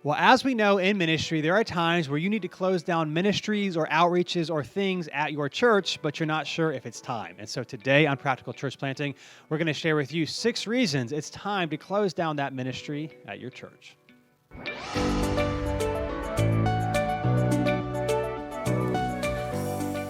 Well, as we know in ministry, there are times where you need to close down ministries or outreaches or things at your church, but you're not sure if it's time. And so today on Practical Church Planting, we're going to share with you 6 reasons it's time to close down that ministry at your church.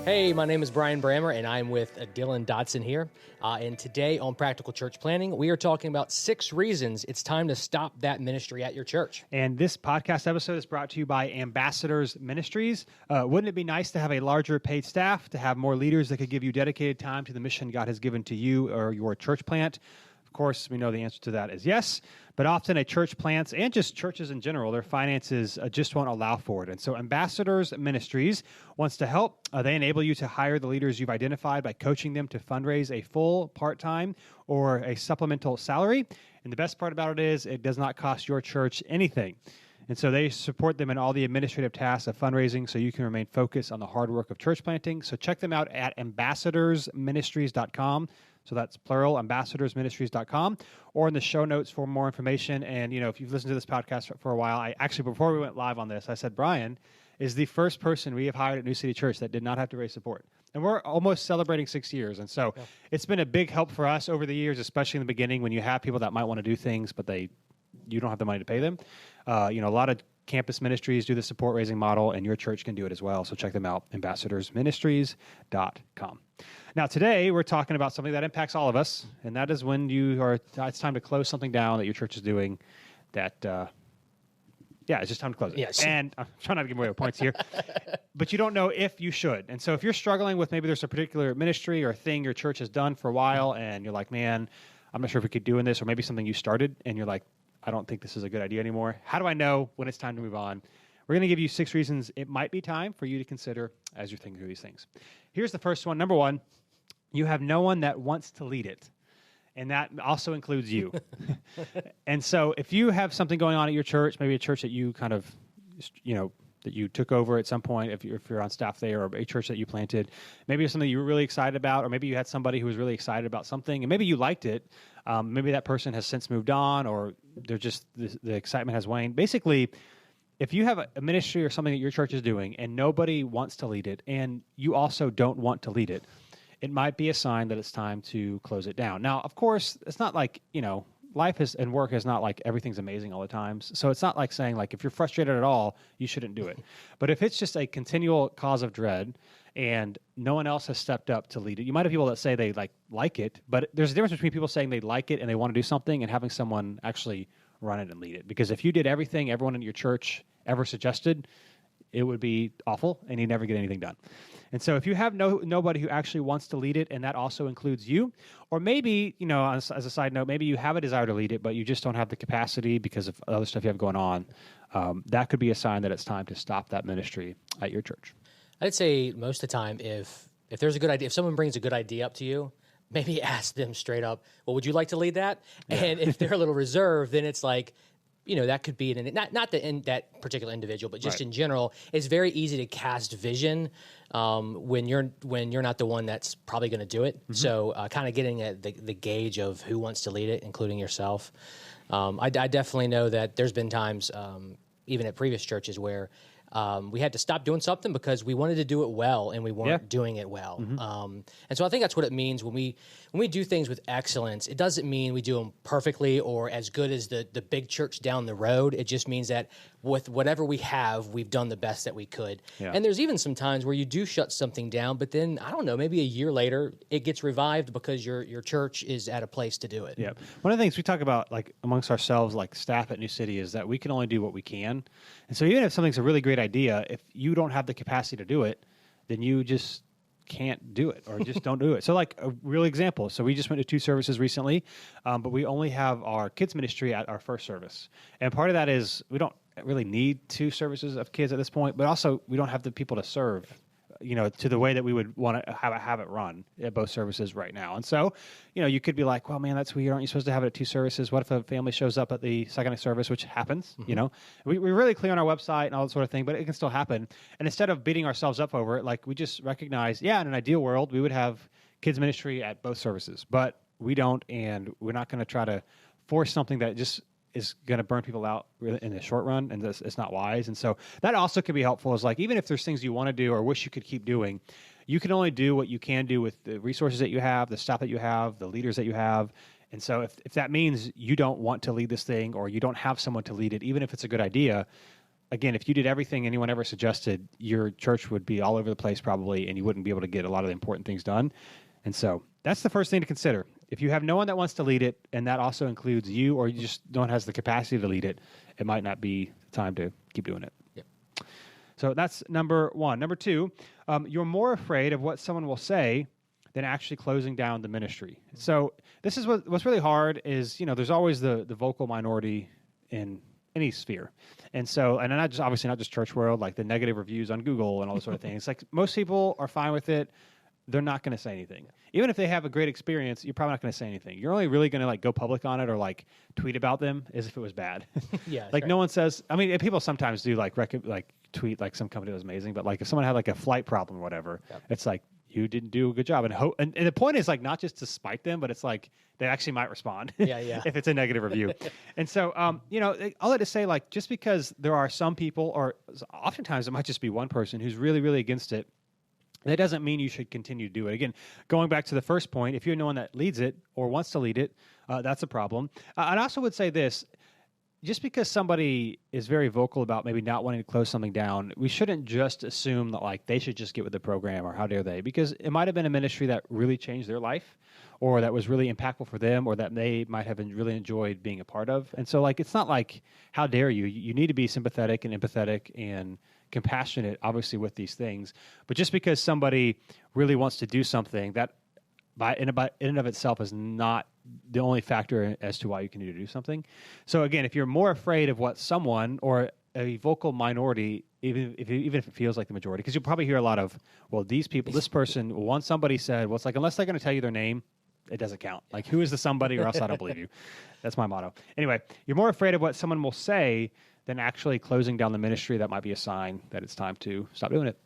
Hey, my name is Brian Brammer, and I'm with Dylan Dotson here. And today on Practical Church Planting, we are talking about 6 reasons it's time to stop that ministry at your church. And this podcast episode is brought to you by Ambassadors Ministries. Wouldn't it be nice to have a larger paid staff, to have more leaders that could give you dedicated time to the mission God has given to you or your church plant? Of course, we know the answer to that is yes, but often a church plants and just churches in general, their finances just won't allow for it. And so Ambassadors Ministries wants to help. They enable you to hire the leaders you've identified by coaching them to fundraise a full, part-time, or a supplemental salary. And the best part about it is it does not cost your church anything. And so they support them in all the administrative tasks of fundraising so you can remain focused on the hard work of church planting. So check them out at ambassadorsministries.com. So that's plural, ambassadorsministries.com, or in the show notes for more information. And, if you've listened to this podcast for a while, before we went live on this, I said Brian is the first person we have hired at New City Church that did not have to raise support. And we're almost celebrating 6 years. And so It's been a big help for us over the years, especially in the beginning when you have people that might want to do things, but you don't have the money to pay them. A lot of campus ministries do the support raising model, and your church can do it as well. So check them out, ambassadorsministries.com. Now, today we're talking about something that impacts all of us, and that is when it's time to close something down that your church is doing that, it's just time to close it. Yes. And I'm trying not to give away points here, but you don't know if you should. And so if you're struggling with maybe there's a particular ministry or thing your church has done for a while, and you're like, man, I'm not sure if we could do in this, or maybe something you started, and you're like, I don't think this is a good idea anymore. How do I know when it's time to move on? We're going to give you 6 reasons it might be time for you to consider as you're thinking through these things. Here's the first one. Number 1, you have no one that wants to lead it. And that also includes you. And so if you have something going on at your church, maybe a church that you kind of, that you took over at some point, if you're on staff there, or a church that you planted, maybe it's something you were really excited about, or maybe you had somebody who was really excited about something, and maybe you liked it. Maybe that person has since moved on, or they're just the excitement has waned. Basically, if you have a ministry or something that your church is doing and nobody wants to lead it, and you also don't want to lead it, it might be a sign that it's time to close it down. Now, of course, it's not like, life and work is not like everything's amazing all the time. So it's not like saying, like, if you're frustrated at all, you shouldn't do it. But if it's just a continual cause of dread and no one else has stepped up to lead it, you might have people that say they like it, but there's a difference between people saying they like it and they want to do something and having someone actually run it and lead it. Because if you did everything everyone in your church ever suggested, it would be awful and you'd never get anything done. And so if you have nobody who actually wants to lead it, and that also includes you, or maybe, as a side note, maybe you have a desire to lead it, but you just don't have the capacity because of other stuff you have going on, that could be a sign that it's time to stop that ministry at your church. I'd say most of the time, if there's a good idea, if someone brings a good idea up to you, maybe ask them straight up, well, would you like to lead that? Yeah. And if they're a little reserved, then it's like, that could be not that particular individual, but just in general, it's very easy to cast vision when you're not the one that's probably going to do it. Mm-hmm. So kind of getting the gauge of who wants to lead it, including yourself. I definitely know that there's been times, even at previous churches, where we had to stop doing something because we wanted to do it well and we weren't doing it well. Mm-hmm. And so I think that's what it means when we do things with excellence. It doesn't mean we do them perfectly or as good as the big church down the road. It just means that with whatever we have, we've done the best that we could. Yeah. And there's even some times where you do shut something down, but then, I don't know, maybe a year later, it gets revived because your church is at a place to do it. Yeah. One of the things we talk about, like amongst ourselves, like staff at New City, is that we can only do what we can. And so even if something's a really great idea, if you don't have the capacity to do it, then you just can't do it, or just don't do it. So like a real example. So we just went to 2 services recently, but we only have our kids ministry at our first service. And part of that is we don't really need 2 services of kids at this point, but also we don't have the people to serve, to the way that we would want to have it run at both services right now. And so, you could be like, well, man, that's weird. Aren't you supposed to have it at 2 services? What if a family shows up at the second service, which happens, Mm-hmm. We're really clear on our website and all that sort of thing, but it can still happen. And instead of beating ourselves up over it, like we just recognize, in an ideal world, we would have kids ministry at both services, but we don't, and we're not going to try to force something that just is going to burn people out in the short run, and it's not wise. And so that also could be helpful. Is like, even if there's things you want to do or wish you could keep doing, you can only do what you can do with the resources that you have, the staff that you have, the leaders that you have. And so if that means you don't want to lead this thing, or you don't have someone to lead it, even if it's a good idea, again, if you did everything anyone ever suggested, your church would be all over the place probably, and you wouldn't be able to get a lot of the important things done. And so that's the first thing to consider. If you have no one that wants to lead it, and that also includes you, or you just no one has the capacity to lead it, it might not be the time to keep doing it. Yep. So that's number one. Number two, you're more afraid of what someone will say than actually closing down the ministry. So this is what's really hard is, there's always the vocal minority in any sphere. And so, and obviously not just church world, like the negative reviews on Google and all those sort of things. It's like most people are fine with it. They're not going to say anything. Even if they have a great experience, you're probably not going to say anything. You're only really going to go public on it or tweet about them as if it was bad. Yeah. No one says, I mean, people sometimes do tweet some company was amazing, but if someone had a flight problem or whatever, yep. It's like, you didn't do a good job. And the point is not just to spite them, but it's they actually might respond if it's a negative review. And so, all that to say, just because there are some people, or oftentimes it might just be one person who's really, really against it, that doesn't mean you should continue to do it. Again, going back to the first point, if you're no one that leads it or wants to lead it, that's a problem. I also would say this, just because somebody is very vocal about maybe not wanting to close something down, we shouldn't just assume that they should just get with the program, or how dare they, because it might have been a ministry that really changed their life, or that was really impactful for them, or that they might have really enjoyed being a part of. And so it's not how dare you? You need to be sympathetic and empathetic and compassionate, obviously, with these things. But just because somebody really wants to do something, that in and of itself is not the only factor as to why you can do something. So again, if you're more afraid of what someone or a vocal minority, even if it feels like the majority, because you'll probably hear a lot of, well, these people, this person, once somebody said, well, it's unless they're going to tell you their name, it doesn't count. Who is the somebody, or else I don't believe you. That's my motto. Anyway, you're more afraid of what someone will say than actually closing down the ministry. That might be a sign that it's time to stop doing it.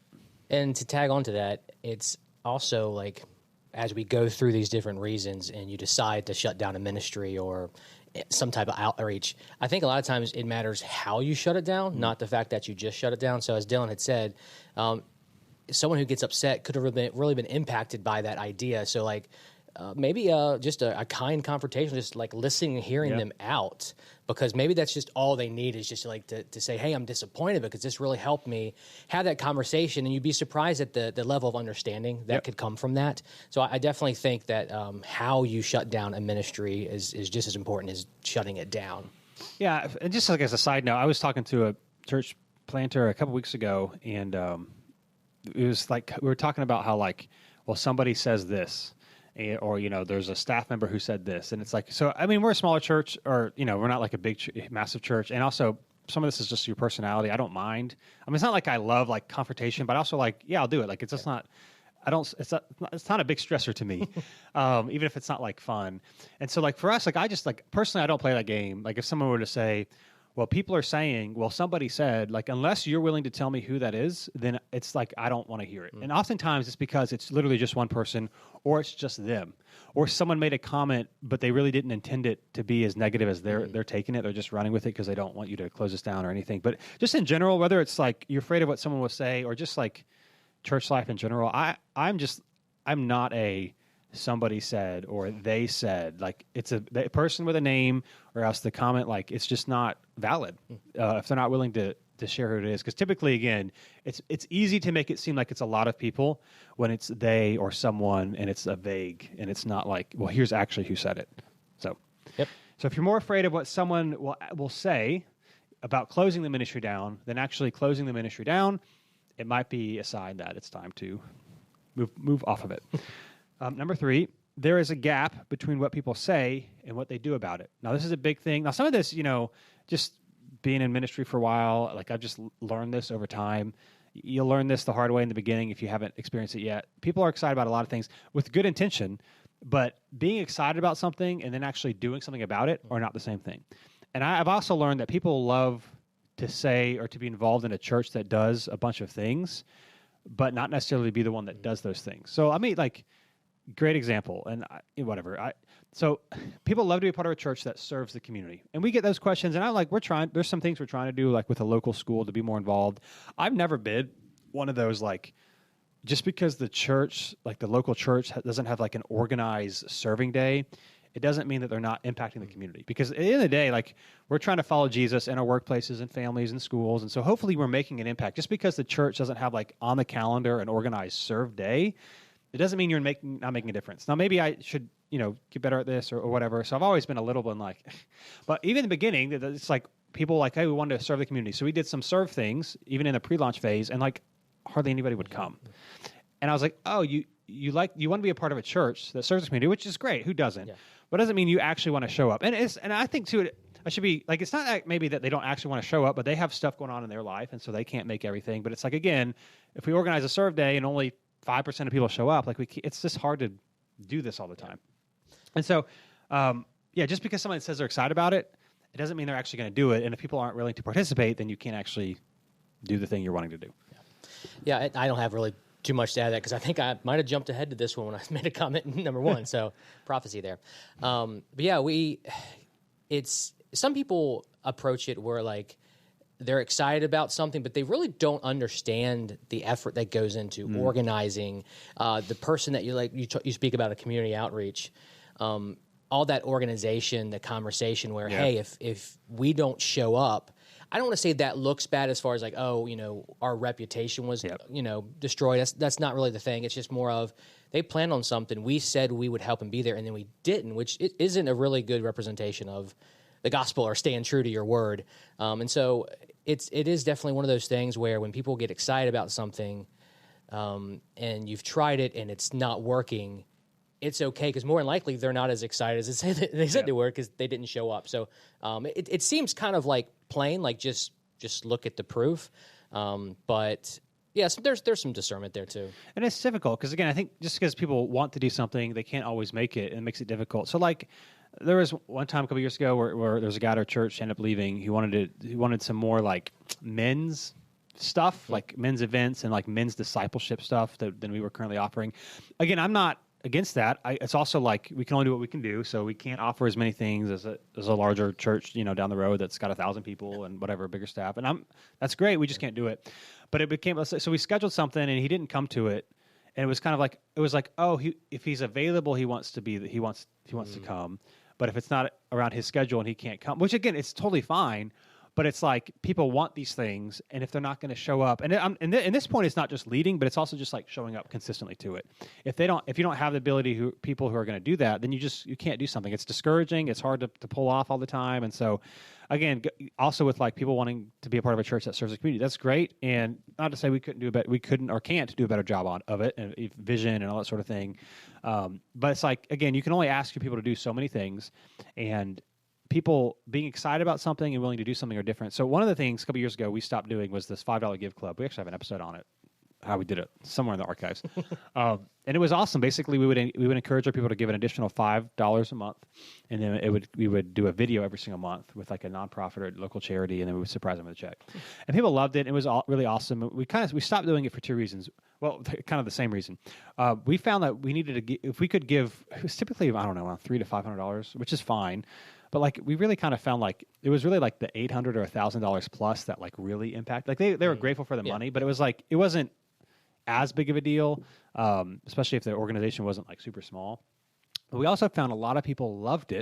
And to tag on to that, it's also as we go through these different reasons and you decide to shut down a ministry or some type of outreach, I think a lot of times it matters how you shut it down, not the fact that you just shut it down. So as Dylan had said, someone who gets upset could have really been impacted by that idea. So maybe just a kind confrontation, just listening and hearing them out, because maybe that's just all they need is just to say, hey, I'm disappointed because this really helped me. Have that conversation, and you'd be surprised at the level of understanding that could come from that. So I definitely think that how you shut down a ministry is just as important as shutting it down. Yeah, and just as a side note, I was talking to a church planter a couple weeks ago, and it was we were talking about how well, somebody says this, or there's a staff member who said this, and it's so I mean, we're a smaller church, or we're not a big massive church, and also some of this is just your personality. I don't mind. I mean, it's not I love confrontation, but also I'll do it. It's just not. I don't. It's not a big stressor to me, even if it's not fun. And so for us, I just personally, I don't play that game. If someone were to say, well, people are saying, well, somebody said, unless you're willing to tell me who that is, then it's I don't want to hear it. And oftentimes it's because it's literally just one person, or it's just them, or someone made a comment, but they really didn't intend it to be as negative as they're taking it. They're just running with it because they don't want you to close this down or anything. But just in general, whether it's you're afraid of what someone will say, or just church life in general, I'm not a somebody said or they said. It's a person with a name, or else the comment, it's just not valid if they're not willing to share who it is. Because typically, again, it's easy to make it seem like it's a lot of people when it's they or someone, and it's a vague, and it's not well, here's actually who said it. So, So if you're more afraid of what someone will say about closing the ministry down than actually closing the ministry down, it might be a sign that it's time to move off of it. Number 3, there is a gap between what people say and what they do about it. Now, this is a big thing. Now, some of this, just being in ministry for a while, I've just learned this over time. You'll learn this the hard way in the beginning if you haven't experienced it yet. People are excited about a lot of things with good intention, but being excited about something and then actually doing something about it are not the same thing. And I've also learned that people love to say or to be involved in a church that does a bunch of things, but not necessarily be the one that does those things. So, I mean, great example, and whatever. So people love to be a part of a church that serves the community, and we get those questions. And I'm like, there's some things we're trying to do, like with a local school, to be more involved. I've never been one of those, like, just because the church, like the local church, doesn't have like an organized serving day, it doesn't mean that they're not impacting the community. Because at the end of the day, like, we're trying to follow Jesus in our workplaces and families and schools. And so hopefully we're making an impact. Just because the church doesn't have like on the calendar an organized serve day, it doesn't mean you're not making a difference. Now, maybe I should, get better at this or whatever. So I've always been a little bit like, but even in the beginning, it's like people like, hey, we wanted to serve the community. So we did some serve things, even in the pre-launch phase, and like hardly anybody would come. And I was like, oh, you want to be a part of a church that serves the community, which is great. Who doesn't? Yeah. But it doesn't mean you actually want to show up. And I think too, I should be like, it's not like maybe that they don't actually want to show up, but they have stuff going on in their life, and so they can't make everything. But it's like, again, if we organize a serve day and only 5% of people show up, like it's just hard to do this all the time. And so, just because someone says they're excited about it, it doesn't mean they're actually going to do it. And if people aren't willing to participate, then you can't actually do the thing you're wanting to do. Yeah, I don't have really too much to add to that, because I think I might have jumped ahead to this one when I made a comment number one. So prophecy there. But yeah, some people approach it where like they're excited about something, but they really don't understand the effort that goes into organizing the person that you speak about a community outreach. All that organization, the conversation where, hey, if we don't show up, I don't want to say that looks bad as far as like, our reputation was, destroyed. That's not really the thing. It's just more of they planned on something. We said we would help and be there, and then we didn't, which it isn't a really good representation of the gospel or staying true to your word. And so it is definitely one of those things where when people get excited about something and you've tried it and it's not working, it's okay, because more than likely they're not as excited as they said they were, because they didn't show up. So it seems kind of like plain, like just look at the proof. But yes, there's some discernment there too. And it's difficult because, again, I think just because people want to do something, they can't always make it, and it makes it difficult. So like there was one time a couple years ago where there was a guy at our church ended up leaving. He wanted some more like men's stuff, like men's events and like men's discipleship stuff than we were currently offering. Again, I'm not against that. It's also like we can only do what we can do, so we can't offer as many things as a larger church, down the road that's got 1,000 people and whatever, bigger staff. And that's great. We just can't do it. But it became so we scheduled something and he didn't come to it, and it was kind of like if he's available, he wants to come. But if it's not around his schedule and he can't come, which again, it's totally fine. But it's like people want these things, and if they're not going to show up, and this point, it's not just leading, but it's also just like showing up consistently to it. If you don't have the ability, people who are going to do that, then you can't do something. It's discouraging. It's hard to pull off all the time. And so, again, also with like people wanting to be a part of a church that serves the community, that's great. And not to say we couldn't or can't do a better job of it, and vision and all that sort of thing. But it's like, again, you can only ask your people to do so many things, and people being excited about something and willing to do something are different. So one of the things a couple years ago we stopped doing was this $5 Give Club. We actually have an episode on it, how we did it, somewhere in the archives. And it was awesome. Basically, we would encourage our people to give an additional $5 a month, and then we would do a video every single month with like a nonprofit or local charity, and then we would surprise them with a check. And people loved it. It was really awesome. We stopped doing it for two reasons. Well, kind of the same reason. We found that we needed to if we could give, it was typically, I don't know, around $300 to $500, which is fine. But like we really kind of found like it was really like the $800 or $1,000 plus that like really impacted. Like they were grateful for the money, but it was like it wasn't as big of a deal, especially if the organization wasn't like super small. But we also found a lot of people loved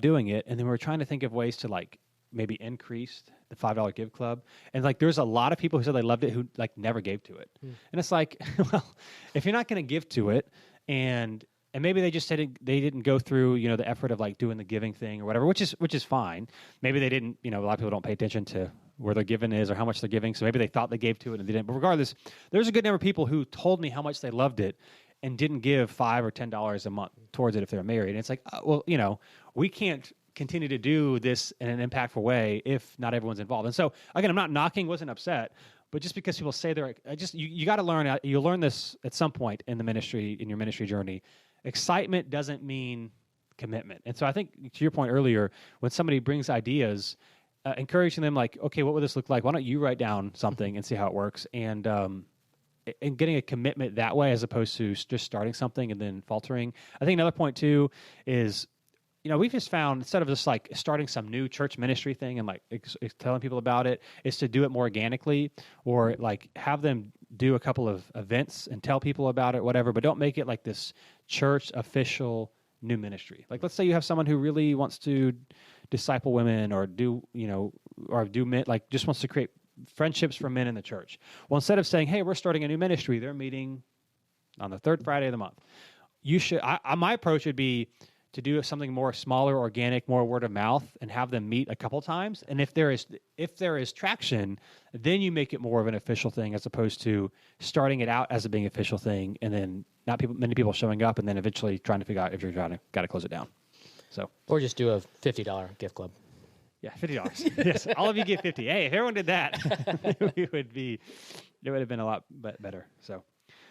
doing it, and then we were trying to think of ways to like maybe increase the $5 Give Club. And like there's a lot of people who said they loved it who like never gave to it. And it's like, well, if you're not going to give to it, and maybe they just they didn't go through, the effort of like doing the giving thing or whatever, which is fine. Maybe they didn't, a lot of people don't pay attention to where their giving is or how much they're giving. So maybe they thought they gave to it and they didn't. But regardless, there's a good number of people who told me how much they loved it and didn't give $5 or $10 a month towards it if they're married. And it's like, we can't continue to do this in an impactful way if not everyone's involved. And so again, I'm not knocking, wasn't upset. But just because people say you got to learn. You'll learn this at some point in the ministry, in your ministry journey. Excitement doesn't mean commitment. And so I think to your point earlier, when somebody brings ideas, encouraging them like, okay, what would this look like? Why don't you write down something and see how it works? And and getting a commitment that way as opposed to just starting something and then faltering. I think another point too is, we've just found instead of just like starting some new church ministry thing and like telling people about it, is to do it more organically, or like have them do a couple of events and tell people about it, whatever, but don't make it like this church official new ministry. Like, let's say you have someone who really wants to disciple women or just wants to create friendships for men in the church. Well, instead of saying, hey, we're starting a new ministry, they're meeting on the third Friday of the month. My approach would be to do something more smaller, organic, more word of mouth, and have them meet a couple times. And if there is traction, then you make it more of an official thing as opposed to starting it out as a being official thing and then not many people showing up, and then eventually trying to figure out if you're got to close it down. So, or just do a $50 gift club. Yeah, $50. Yes, all of you get 50. Hey, if everyone did that, it would have been a lot better. So.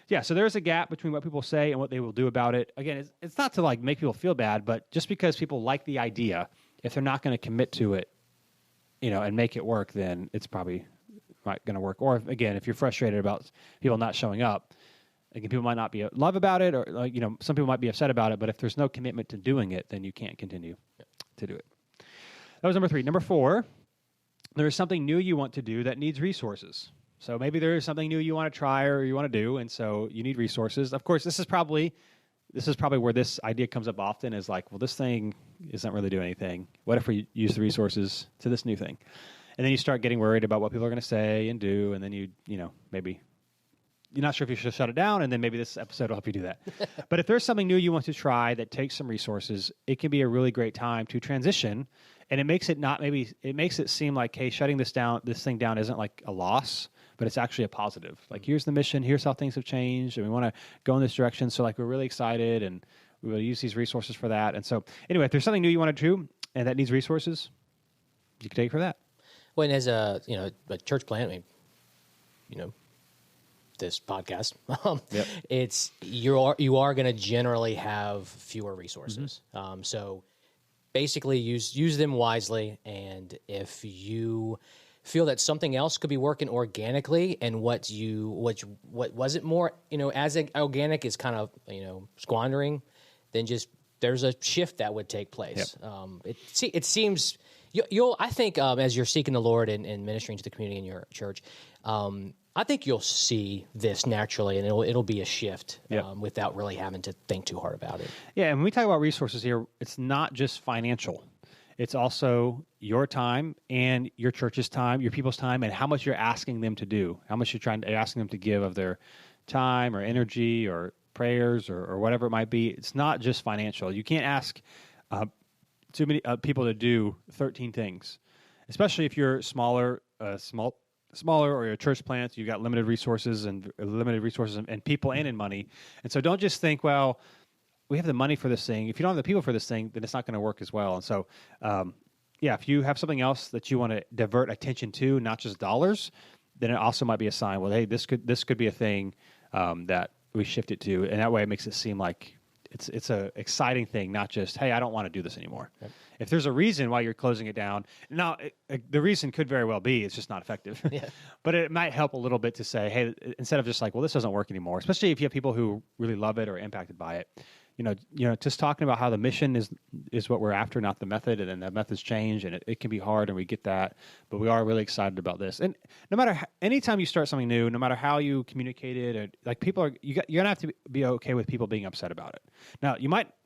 Yeah, so there's a gap between what people say and what they will do about it. Again, it's not to like make people feel bad, but just because people like the idea, if they're not going to commit to it, and make it work, then it's probably not going to work. Or if you're frustrated about people not showing up, again, people might not be love about it, or some people might be upset about it. But if there's no commitment to doing it, then you can't continue to do it. That was number 3. Number 4, there is something new you want to do that needs resources. So maybe there is something new you want to try or you want to do, and so you need resources. Of course, this is probably where this idea comes up often, is like, well, this thing isn't really doing anything. What if we use the resources to this new thing? And then you start getting worried about what people are going to say and do, and then maybe you're not sure if you should shut it down, and then maybe this episode will help you do that. But if there's something new you want to try that takes some resources, it can be a really great time to transition, and it makes it seem like, hey, shutting this thing down isn't like a loss, but it's actually a positive. Like, here's the mission, here's how things have changed, and we want to go in this direction. So like, we're really excited, and we will use these resources for that. And so anyway, if there's something new you want to do and that needs resources, you can take it for that. Well, and as a church plant, this podcast, Yep. it's you are going to generally have fewer resources. Mm-hmm. So basically, use them wisely, and if you feel that something else could be working organically, and what was it more, as organic is kind of squandering, then just there's a shift that would take place. Yep. It seems I think as you're seeking the Lord and ministering to the community in your church, I think you'll see this naturally, and it'll be a shift. Yep. Without really having to think too hard about it. Yeah, and when we talk about resources here, it's not just financial. It's also your time and your church's time, your people's time, and how much you're asking them to do, how much you're asking them to give of their time or energy or prayers or whatever it might be. It's not just financial. You can't ask too many people to do 13 things, especially if you're smaller or your church plant. You've got limited resources and people and in money. And so don't just think, well, we have the money for this thing. If you don't have the people for this thing, then it's not going to work as well. And so, if you have something else that you want to divert attention to, not just dollars, then it also might be a sign. Well, hey, this could be a thing that we shift it to, and that way it makes it seem like it's a exciting thing, not just, hey, I don't want to do this anymore. Yep. If there's a reason why you're closing it down, now the reason could very well be it's just not effective. Yeah. But it might help a little bit to say, hey, instead of just like, well, this doesn't work anymore, especially if you have people who really love it or are impacted by it. Just talking about how the mission is what we're after, not the method, and then the methods change, and it can be hard, and we get that, but we are really excited about this. And no matter anytime you start something new, no matter how you communicate it, or like you're gonna have to be okay with people being upset about it. Now,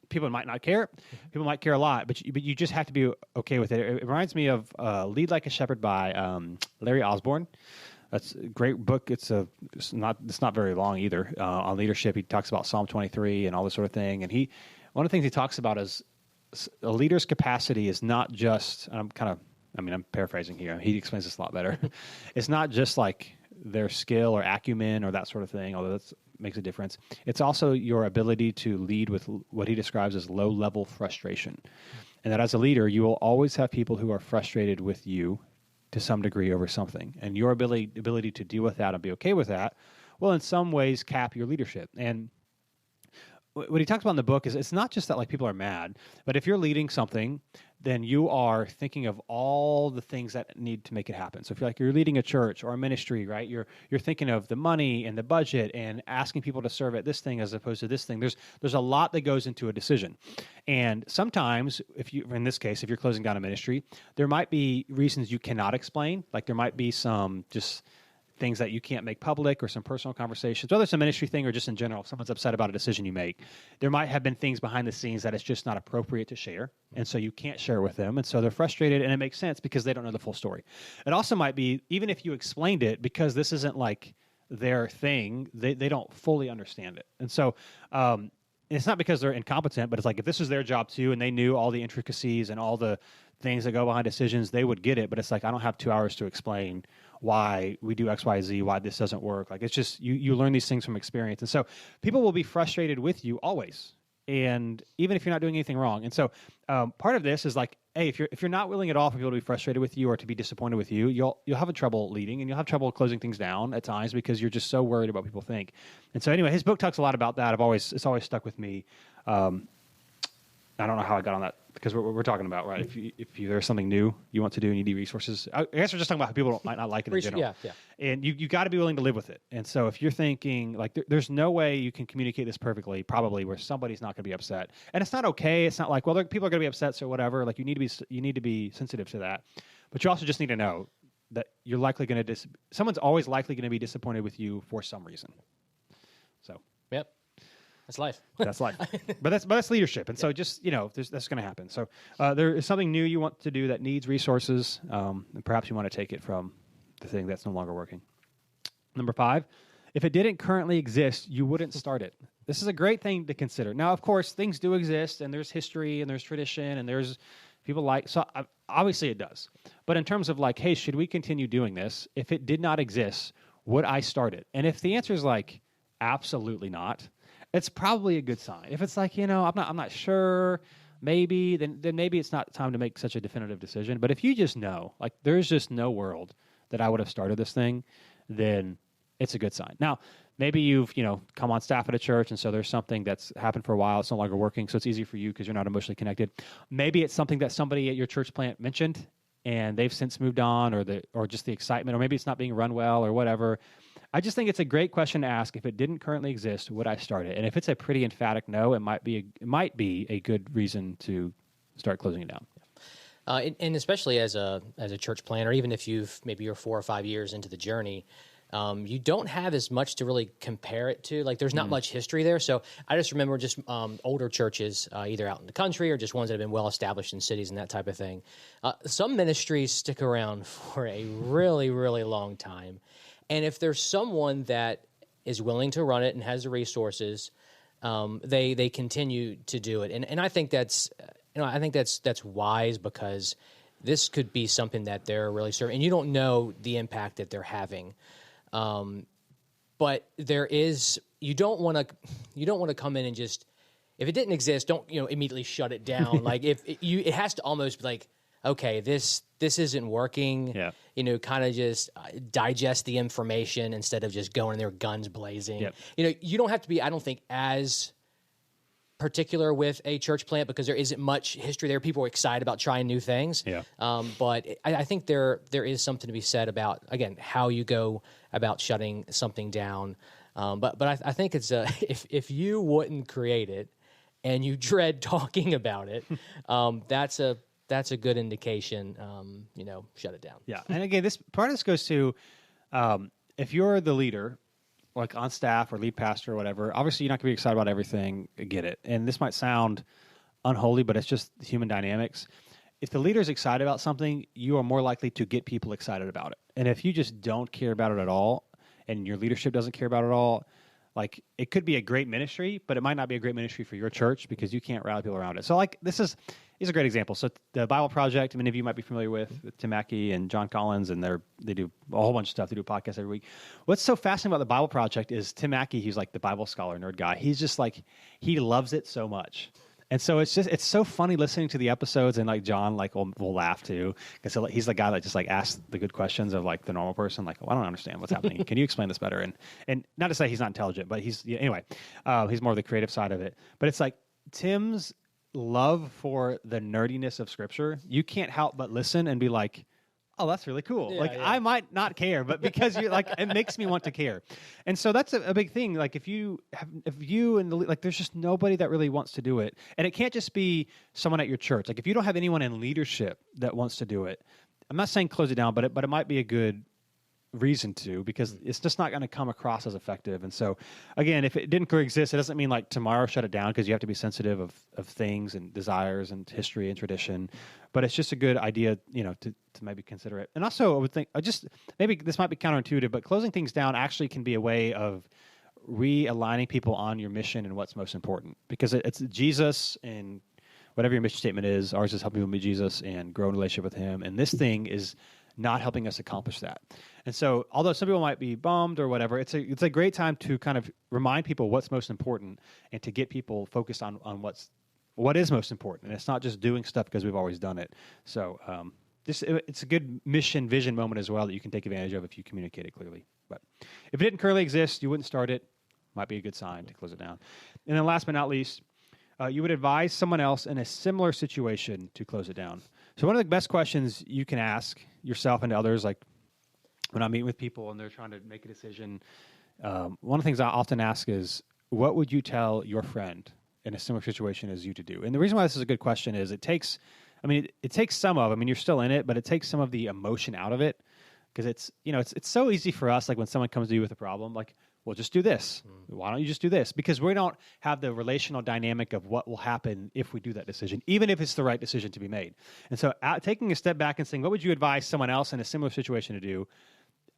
people might not care, people might care a lot, but you just have to be okay with it. It reminds me of "Lead Like a Shepherd" by Larry Osborne. That's a great book. It's not very long either. On leadership, he talks about Psalm 23 and all this sort of thing. And one of the things he talks about is a leader's capacity is not just. I'm paraphrasing here. He explains this a lot better. It's not just like their skill or acumen or that sort of thing, although that makes a difference. It's also your ability to lead with what he describes as low-level frustration, and that as a leader, you will always have people who are frustrated with you to some degree over something, and your ability to deal with that and be okay with that will in some ways cap your leadership. And what he talks about in the book is it's not just that like people are mad, but if you're leading something, then you are thinking of all the things that need to make it happen. So if you're leading a church or a ministry, right, you're thinking of the money and the budget and asking people to serve at this thing as opposed to this thing. There's a lot that goes into a decision. And sometimes in this case, if you're closing down a ministry, there might be reasons you cannot explain. Like there might be some just things that you can't make public or some personal conversations, whether it's a ministry thing or just in general, if someone's upset about a decision you make, there might have been things behind the scenes that it's just not appropriate to share. And so you can't share with them. And so they're frustrated, and it makes sense because they don't know the full story. It also might be, even if you explained it, because this isn't like their thing, they don't fully understand it. And so it's not because they're incompetent, but it's like if this was their job too, and they knew all the intricacies and all the things that go behind decisions, they would get it. But it's like, I don't have 2 hours to explain why we do X, Y, Z, why this doesn't work. Like it's just, you learn these things from experience. And so people will be frustrated with you always. And even if you're not doing anything wrong. And so part of this is like, hey, if you're not willing at all for people to be frustrated with you or to be disappointed with you, you'll have trouble leading, and you'll have trouble closing things down at times because you're just so worried about what people think. And so anyway, his book talks a lot about that. It's always stuck with me. I don't know how I got on that because we're talking about, right? If there's something new you want to do and you need resources, I guess we're just talking about how people might not like it in general. Yeah. And you got to be willing to live with it. And so if you're thinking like there's no way you can communicate this perfectly, probably where somebody's not going to be upset, and it's not okay. It's not like, well, people are going to be upset, so whatever. Like you need to be sensitive to that, but you also just need to know that you're likely going to someone's always likely going to be disappointed with you for some reason. So yep. That's life. That's life. But that's leadership. And so just, that's going to happen. So there is something new you want to do that needs resources, and perhaps you want to take it from the thing that's no longer working. Number 5, if it didn't currently exist, you wouldn't start it. This is a great thing to consider. Now, of course, things do exist, and there's history, and there's tradition, and there's people so obviously it does. But in terms of like, hey, should we continue doing this? If it did not exist, would I start it? And if the answer is like, absolutely not, it's probably a good sign. If it's like, I'm not sure, maybe, then maybe it's not time to make such a definitive decision. But if you just know, like there's just no world that I would have started this thing, then it's a good sign. Now, maybe you've, come on staff at a church, and so there's something that's happened for a while. It's no longer working, so it's easy for you because you're not emotionally connected. Maybe it's something that somebody at your church plant mentioned, and they've since moved on, or just the excitement, or maybe it's not being run well, or whatever. I just think it's a great question to ask. If it didn't currently exist, would I start it? And if it's a pretty emphatic no, it might be a good reason to start closing it down. And especially as a church planner, even if you're 4 or 5 years into the journey, you don't have as much to really compare it to. Like there's not much history there. So I just remember just older churches, either out in the country or just ones that have been well established in cities and that type of thing. Some ministries stick around for a really, really long time. And if there's someone that is willing to run it and has the resources, they continue to do it. And I think that's wise, because this could be something that they're really serving, and you don't know the impact that they're having. But you don't want to come in and just, if it didn't exist, don't immediately shut it down. Like it has to almost be like, okay, this isn't working. Yeah. Kind of just digest the information instead of just going in there guns blazing. Yep. You don't have to be, I don't think, as particular with a church plant because there isn't much history there. People are excited about trying new things. Yeah. But I think there is something to be said about, again, how you go about shutting something down. But I think it's if you wouldn't create it and you dread talking about it, that's a good indication. Shut it down. Yeah, and again, this goes to if you're the leader, like on staff or lead pastor or whatever. Obviously, you're not going to be excited about everything. I get it, and this might sound unholy, but it's just human dynamics. If the leader is excited about something, you are more likely to get people excited about it. And if you just don't care about it at all, and your leadership doesn't care about it at all, like it could be a great ministry, but it might not be a great ministry for your church because you can't rally people around it. So like these are great examples. So the Bible Project, many of you might be familiar with Tim Mackey and John Collins, and they do a whole bunch of stuff. They do a podcast every week. What's so fascinating about the Bible Project is Tim Mackey, he's like the Bible scholar, nerd guy. He's just like, he loves it so much. And so it's so funny listening to the episodes, and like John will laugh too, because he's the guy that just like asks the good questions of like the normal person, like, I don't understand what's happening. Can you explain this better? And not to say he's not intelligent, but he's more of the creative side of it. But it's like Tim's love for the nerdiness of Scripture. You can't help but listen and be like, oh, that's really cool. Yeah, I might not care, but because you like, it makes me want to care. And so that's a big thing. Like if you and there's just nobody that really wants to do it. And it can't just be someone at your church. Like if you don't have anyone in leadership that wants to do it, I'm not saying close it down, but it might be a good reason to, because it's just not going to come across as effective. And so again, if it didn't exist, it doesn't mean like tomorrow shut it down, because you have to be sensitive of things and desires and history and tradition. But it's just a good idea, to maybe consider it. And also I would think, maybe this might be counterintuitive, but closing things down actually can be a way of realigning people on your mission and what's most important, because it's Jesus and whatever your mission statement is. Ours is helping people meet Jesus and grow in relationship with him. And this thing is not helping us accomplish that. And so although some people might be bummed or whatever, it's a great time to kind of remind people what's most important and to get people focused on what is most important. And it's not just doing stuff because we've always done it. So it's a good mission vision moment as well that you can take advantage of if you communicate it clearly. But if it didn't currently exist, you wouldn't start it. Might be a good sign to close it down. And then last but not least, you would advise someone else in a similar situation to close it down. So one of the best questions you can ask yourself and others, like when I'm meeting with people and they're trying to make a decision, one of the things I often ask is, what would you tell your friend in a similar situation as you to do? And the reason why this is a good question is it takes some of, you're still in it, but it takes some of the emotion out of it, because it's so easy for us, like when someone comes to you with a problem, like, well, just do this. Why don't you just do this? Because we don't have the relational dynamic of what will happen if we do that decision, even if it's the right decision to be made. And so taking a step back and saying, what would you advise someone else in a similar situation to do?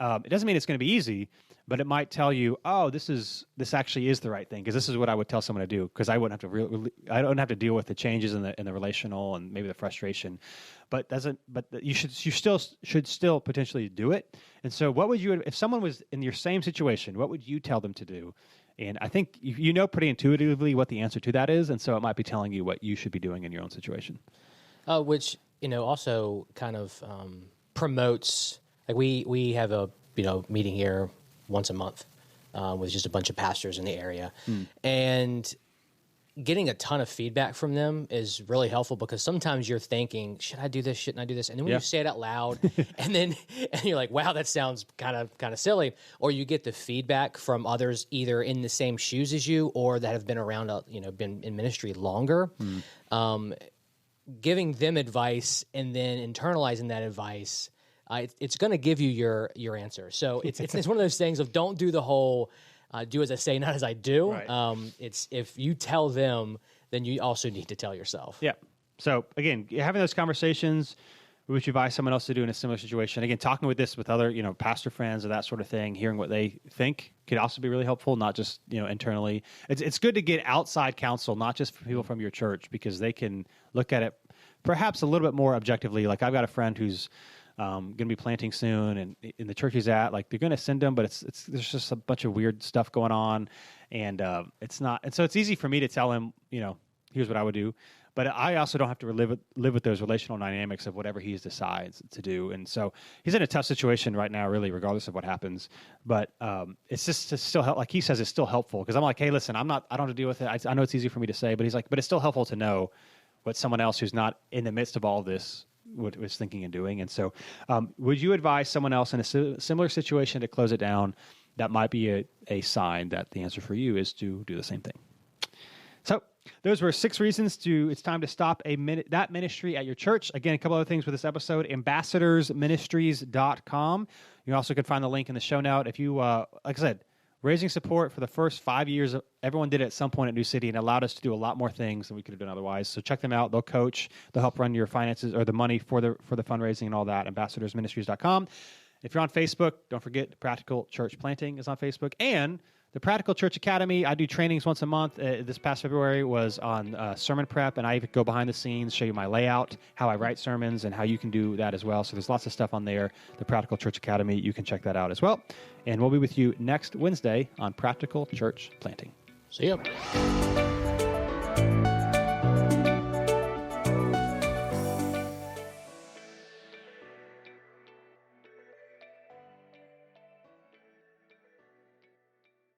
It doesn't mean it's going to be easy, but it might tell you, oh, this actually is the right thing, because this is what I would tell someone to do, because I wouldn't have to I don't have to deal with the changes in the relational and maybe the frustration. But you should still potentially do it. And so what would you, if someone was in your same situation, what would you tell them to do? And I think you know pretty intuitively what the answer to that is, and so it might be telling you what you should be doing in your own situation. Which also kind of promotes. Like we have a meeting here once a month with just a bunch of pastors in the area, and getting a ton of feedback from them is really helpful, because sometimes you're thinking, should I do this? Shouldn't I do this? And then when you say it out loud, and you're like, wow, that sounds kind of silly, or you get the feedback from others either in the same shoes as you or that have been around, been in ministry longer. Giving them advice and then internalizing that advice. It's going to give you your answer. So it's one of those things of don't do the whole do as I say, not as I do. Right. It's if you tell them, then you also need to tell yourself. Yeah. So again, having those conversations, which you advise someone else to do in a similar situation. Again, talking with other pastor friends or that sort of thing, hearing what they think could also be really helpful. Not just internally. It's good to get outside counsel, not just for people from your church, because they can look at it perhaps a little bit more objectively. Like I've got a friend who's going to be planting soon, and in the church he's at, like they're going to send him, but there's just a bunch of weird stuff going on, and it's not. And so it's easy for me to tell him, here's what I would do, but I also don't have to live with those relational dynamics of whatever he decides to do. And so he's in a tough situation right now, really, regardless of what happens. But it's just still like he says, it's still helpful, because I'm like, hey, listen, I don't have to deal with it. I know it's easy for me to say, but he's like, but it's still helpful to know what someone else who's not in the midst of all of this was thinking and doing. And so would you advise someone else in a similar situation to close it down? That might be a sign that the answer for you is to do the same thing. So those were 6 reasons it's time to stop that ministry at your church. Again, a couple other things with this episode, ambassadorsministries.com. You also can find the link in the show note. If you, like I said, raising support for the first 5 years, everyone did it at some point at New City, and allowed us to do a lot more things than we could have done otherwise. So check them out. They'll coach. They'll help run your finances or the money for the fundraising and all that. ambassadorsministries.com. If you're on Facebook, don't forget Practical Church Planting is on Facebook. And the Practical Church Academy, I do trainings once a month. This past February was on sermon prep, and I even go behind the scenes, show you my layout, how I write sermons, and how you can do that as well. So there's lots of stuff on there. The Practical Church Academy, you can check that out as well. And we'll be with you next Wednesday on Practical Church Planting. See ya.